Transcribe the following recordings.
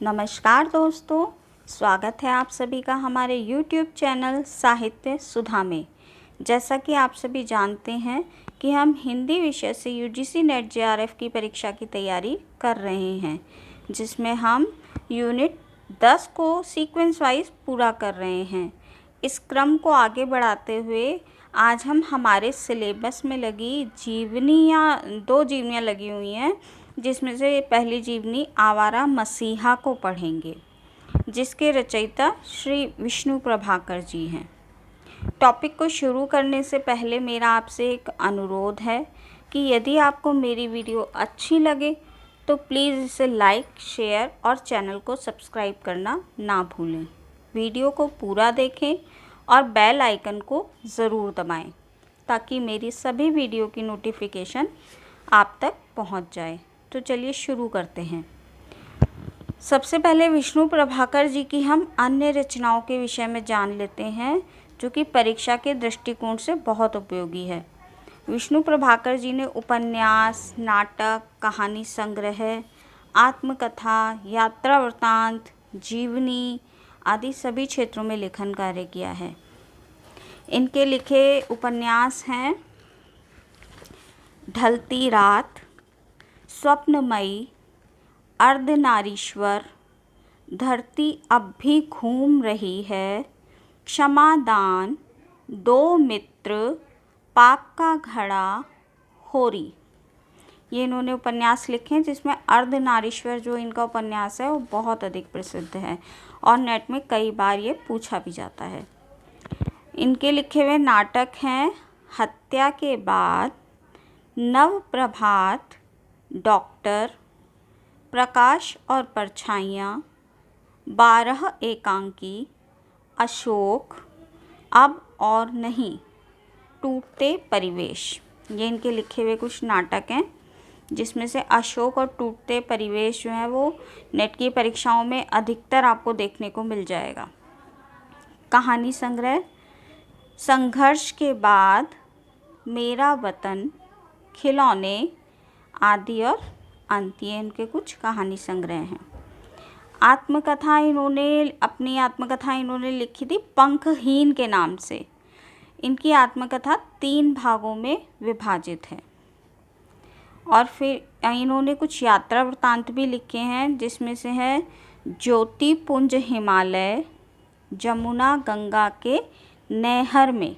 नमस्कार दोस्तों, स्वागत है आप सभी का हमारे YouTube चैनल साहित्य सुधा में। जैसा कि आप सभी जानते हैं कि हम हिंदी विषय से UGC नेट JRF की परीक्षा की तैयारी कर रहे हैं, जिसमें हम यूनिट 10 को सीक्वेंस वाइज पूरा कर रहे हैं। इस क्रम को आगे बढ़ाते हुए आज हम हमारे सिलेबस में लगी दो जीवनियाँ लगी हुई हैं, जिसमें से पहली जीवनी आवारा मसीहा को पढ़ेंगे, जिसके रचयिता श्री विष्णु प्रभाकर जी हैं। टॉपिक को शुरू करने से पहले मेरा आपसे एक अनुरोध है कि यदि आपको मेरी वीडियो अच्छी लगे तो प्लीज़ इसे लाइक, शेयर और चैनल को सब्सक्राइब करना ना भूलें। वीडियो को पूरा देखें और बेल आइकन को ज़रूर दबाएं ताकि मेरी सभी वीडियो की नोटिफिकेशन आप तक पहुंच जाए। तो चलिए शुरू करते हैं। सबसे पहले विष्णु प्रभाकर जी की हम अन्य रचनाओं के विषय में जान लेते हैं, जो कि परीक्षा के दृष्टिकोण से बहुत उपयोगी है। विष्णु प्रभाकर जी ने उपन्यास, नाटक, कहानी संग्रह, आत्मकथा, यात्रा वृत्तांत, जीवनी आदि सभी क्षेत्रों में लेखन कार्य किया है। इनके लिखे उपन्यास हैं ढलती रात, स्वप्नमयी, अर्धनारीश्वर, धरती अब भी घूम रही है, क्षमादान, दो मित्र, पाप का घड़ा, होरी। ये इन्होंने उपन्यास लिखे हैं, जिसमें अर्धनारीश्वर जो इनका उपन्यास है वो बहुत अधिक प्रसिद्ध है और नेट में कई बार ये पूछा भी जाता है। इनके लिखे हुए नाटक हैं हत्या के बाद, नव प्रभात, डॉक्टर, प्रकाश और परछाइयाँ, 12 एकांकी, अशोक, अब और नहीं, टूटते परिवेश। ये इनके लिखे हुए कुछ नाटक हैं, जिसमें से अशोक और टूटते परिवेश जो है वो नेट की परीक्षाओं में अधिकतर आपको देखने को मिल जाएगा। कहानी संग्रह संघर्ष के बाद, मेरा वतन, खिलौने आदि और अंत, ये इनके कुछ कहानी संग्रह हैं। अपनी आत्मकथा इन्होंने लिखी थी पंखहीन के नाम से। इनकी आत्मकथा 3 भागों में विभाजित है। और फिर इन्होंने कुछ यात्रा वृत्तांत भी लिखे हैं, जिसमें से है ज्योतिपुंज हिमालय, जमुना गंगा के नहर में।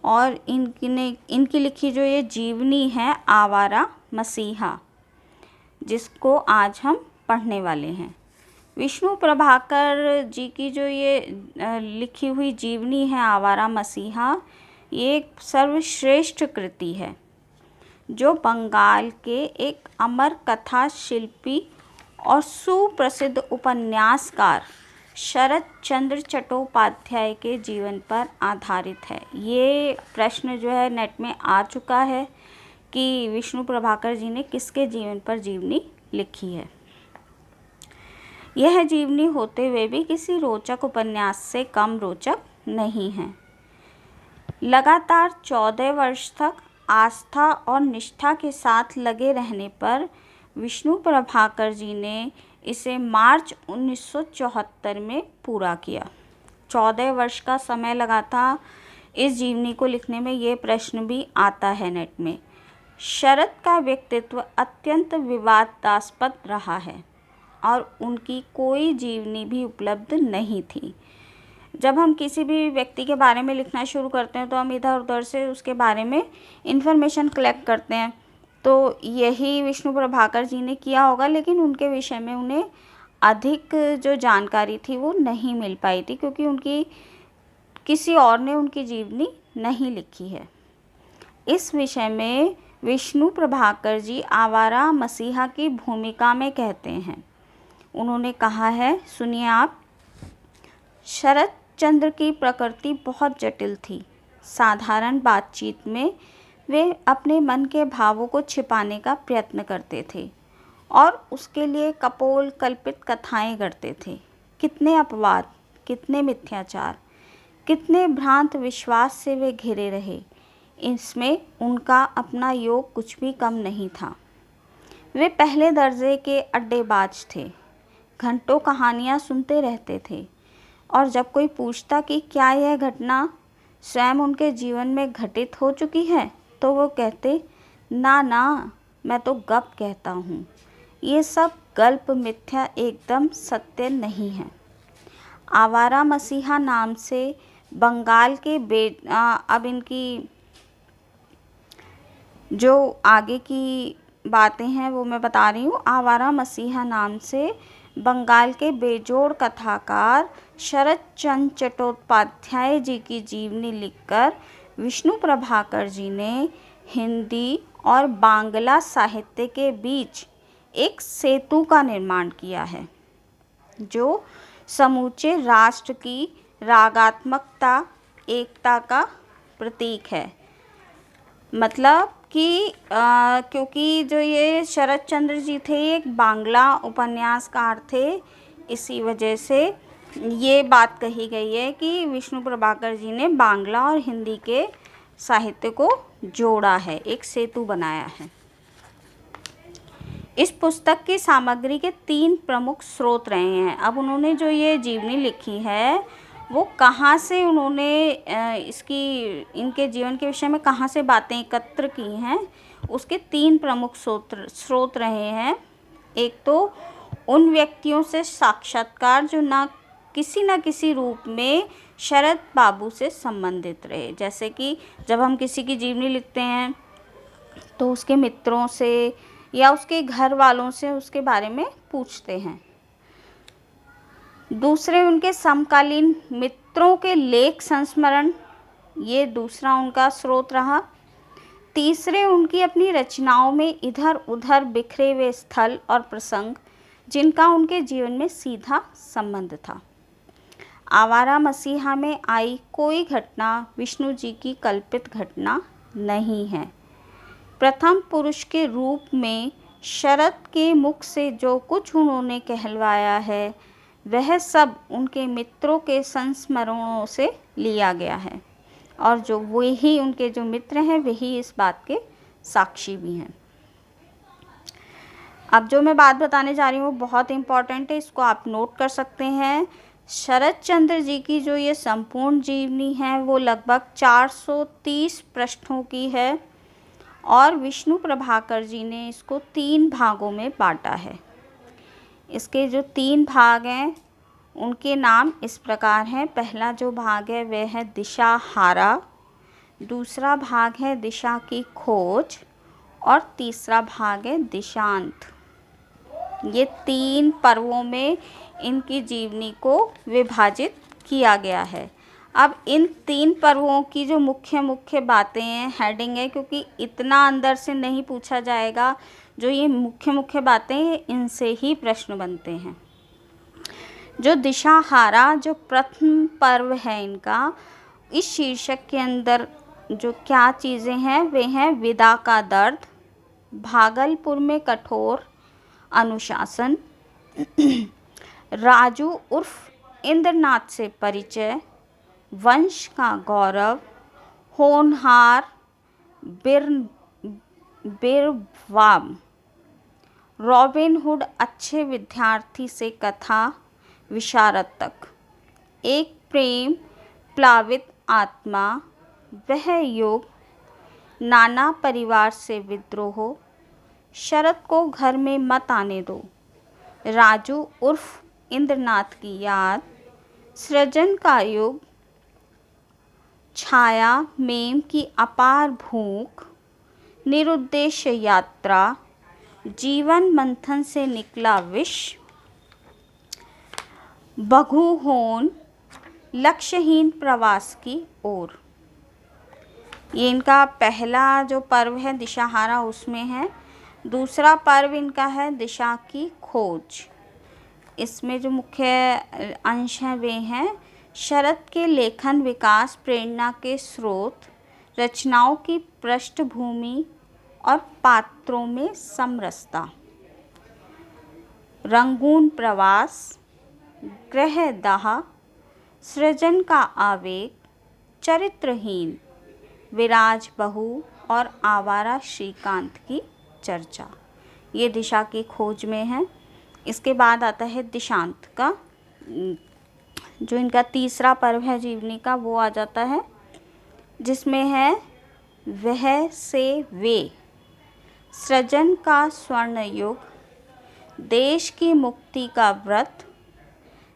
और इनकी लिखी जो ये जीवनी है आवारा मसीहा, जिसको आज हम पढ़ने वाले हैं। विष्णु प्रभाकर जी की जो ये लिखी हुई जीवनी है आवारा मसीहा, ये एक सर्वश्रेष्ठ कृति है, जो बंगाल के एक अमर कथा शिल्पी और सुप्रसिद्ध उपन्यासकार शरत चंद्र चट्टोपाध्याय के जीवन पर आधारित है। ये प्रश्न जो है नेट में आ चुका है कि विष्णु प्रभाकर जी ने किसके जीवन पर जीवनी लिखी है। यह जीवनी होते हुए भी किसी रोचक उपन्यास से कम रोचक नहीं है। लगातार 14 वर्ष तक आस्था और निष्ठा के साथ लगे रहने पर विष्णु प्रभाकर जी ने इसे मार्च 1974 में पूरा किया। 14 वर्ष का समय लगा था इस जीवनी को लिखने में। ये प्रश्न भी आता है नेट में। शरत का व्यक्तित्व अत्यंत विवादास्पद रहा है और उनकी कोई जीवनी भी उपलब्ध नहीं थी। जब हम किसी भी व्यक्ति के बारे में लिखना शुरू करते हैं तो हम इधर उधर से उसके बारे में इन्फॉर्मेशन कलेक्ट करते हैं। तो यही विष्णु प्रभाकर जी ने किया होगा, लेकिन उनके विषय में उन्हें अधिक जो जानकारी थी वो नहीं मिल पाई थी, क्योंकि किसी और ने उनकी जीवनी नहीं लिखी है। इस विषय में विष्णु प्रभाकर जी आवारा मसीहा की भूमिका में कहते हैं। उन्होंने कहा है, सुनिए आप। शरत चंद्र की प्रकृति बहुत जटिल थी। साधारण बातचीत में वे अपने मन के भावों को छिपाने का प्रयत्न करते थे और उसके लिए कपोल कल्पित कथाएं गढ़ते थे। कितने अपवाद, कितने मिथ्याचार, कितने भ्रांत विश्वास से वे घिरे रहे, इसमें उनका अपना योग कुछ भी कम नहीं था। वे पहले दर्जे के अड्डेबाज थे। घंटों कहानियाँ सुनते रहते थे, और जब कोई पूछता कि क्या यह घटना स्वयं उनके जीवन में घटित हो चुकी है, तो वो कहते, ना ना, मैं तो गप कहता हूँ, ये सब गल्प मिथ्या, एकदम सत्य नहीं है। आवारा मसीहा नाम से बंगाल के अब इनकी जो आगे की बातें हैं वो मैं बता रही हूँ। आवारा मसीहा नाम से बंगाल के बेजोड़ कथाकार शरद चंद्र चट्टोपाध्याय जी की जीवनी लिखकर विष्णु प्रभाकर जी ने हिंदी और बांग्ला साहित्य के बीच एक सेतु का निर्माण किया है, जो समूचे राष्ट्र की रागात्मकता, एकता का प्रतीक है। मतलब कि क्योंकि जो ये शरद चंद्र जी थे एक बांग्ला उपन्यासकार थे, इसी वजह से ये बात कही गई है कि विष्णु प्रभाकर जी ने बांग्ला और हिंदी के साहित्य को जोड़ा है, एक सेतु बनाया है। इस पुस्तक की सामग्री के 3 प्रमुख स्रोत रहे हैं। अब उन्होंने जो ये जीवनी लिखी है वो कहाँ से उन्होंने इनके जीवन के विषय में कहाँ से बातें एकत्र की हैं, उसके 3 प्रमुख स्रोत रहे हैं। एक तो उन व्यक्तियों से साक्षात्कार जो न किसी रूप में शरद बाबू से संबंधित रहे। जैसे कि जब हम किसी की जीवनी लिखते हैं तो उसके मित्रों से या उसके घर वालों से उसके बारे में पूछते हैं। दूसरे उनके समकालीन मित्रों के लेख संस्मरण, ये दूसरा उनका स्रोत रहा। तीसरे उनकी अपनी रचनाओं में इधर उधर बिखरे हुए स्थल और प्रसंग जिनका उनके जीवन में सीधा संबंध था। आवारा मसीहा में आई कोई घटना विष्णु जी की कल्पित घटना नहीं है। प्रथम पुरुष के रूप में शरद के मुख से जो कुछ उन्होंने कहलवाया है वह सब उनके मित्रों के संस्मरणों से लिया गया है, और जो वही उनके जो मित्र हैं वही इस बात के साक्षी भी हैं। अब जो मैं बात बताने जा रही हूँ बहुत इम्पॉर्टेंट है, इसको आप नोट कर सकते हैं। शरद चंद्र जी की जो ये संपूर्ण जीवनी है वो लगभग 430 पृष्ठों की है, और विष्णु प्रभाकर जी ने इसको 3 भागों में बांटा है। इसके जो 3 भाग हैं उनके नाम इस प्रकार हैं। पहला जो भाग है वह है दिशा हारा, दूसरा भाग है दिशा की खोज, और तीसरा भाग है दिशांत। ये 3 पर्वों में इनकी जीवनी को विभाजित किया गया है। अब इन 3 पर्वों की जो मुख्य बातें हैं, हेडिंग है, क्योंकि इतना अंदर से नहीं पूछा जाएगा, जो ये मुख्य बातें हैं इनसे ही प्रश्न बनते हैं। जो दिशाहारा जो प्रथम पर्व है इनका, इस शीर्षक के अंदर जो क्या चीज़ें हैं वे हैं विदा का दर्द, भागलपुर में कठोर अनुशासन, राजू उर्फ इंद्रनाथ से परिचय, वंश का गौरव, होनहार, बिरवाम, रॉबिन हुड अच्छे विद्यार्थी से कथा विशारद तक, एक प्रेम प्लावित आत्मा, वह युग, नाना परिवार से विद्रोह, शरद को घर में मत आने दो, राजू उर्फ इंद्रनाथ की याद, सृजन का युग, छाया मेम की अपार भूख, निरुद्देश्य यात्रा, जीवन मंथन से निकला विष, बघुहोन, लक्ष्यहीन प्रवास की ओर। ये इनका पहला जो पर्व है दिशाहारा उसमें है। दूसरा पर्व इनका है दिशा की खोज। इसमें जो मुख्य अंश हैं वे हैं शरद के लेखन विकास, प्रेरणा के स्रोत, रचनाओं की पृष्ठभूमि और पात्रों में समरसता, रंगून प्रवास, ग्रहदाह, सृजन का आवेग, चरित्रहीन, विराज बहू और आवारा श्रीकांत की चर्चा। ये दिशा की खोज में है। इसके बाद आता है दिशांत का, जो इनका तीसरा पर्व है जीवनी का, वो आ जाता है, जिसमें है वह से वे, सृजन का स्वर्ण युग, देश की मुक्ति का व्रत,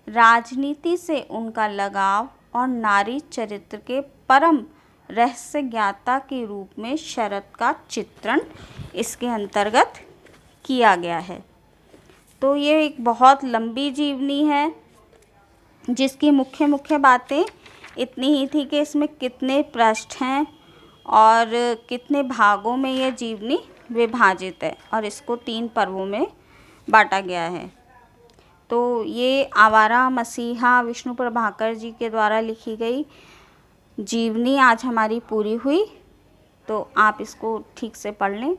राजनीति से उनका लगाव और नारी चरित्र के परम रहस्य ज्ञाता के रूप में शरद का चित्रण इसके अंतर्गत किया गया है। तो ये एक बहुत लंबी जीवनी है, जिसकी मुख्य मुख्य बातें इतनी ही थी कि इसमें कितने पृष्ठ हैं और कितने भागों में ये जीवनी विभाजित है, और इसको 3 पर्वों में बांटा गया है। तो ये आवारा मसीहा विष्णु प्रभाकर जी के द्वारा लिखी गई जीवनी आज हमारी पूरी हुई। तो आप इसको ठीक से पढ़ लें।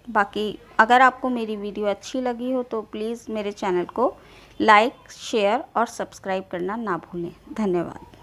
बाकी अगर आपको मेरी वीडियो अच्छी लगी हो तो प्लीज़ मेरे चैनल को लाइक, शेयर और सब्सक्राइब करना ना भूलें। धन्यवाद।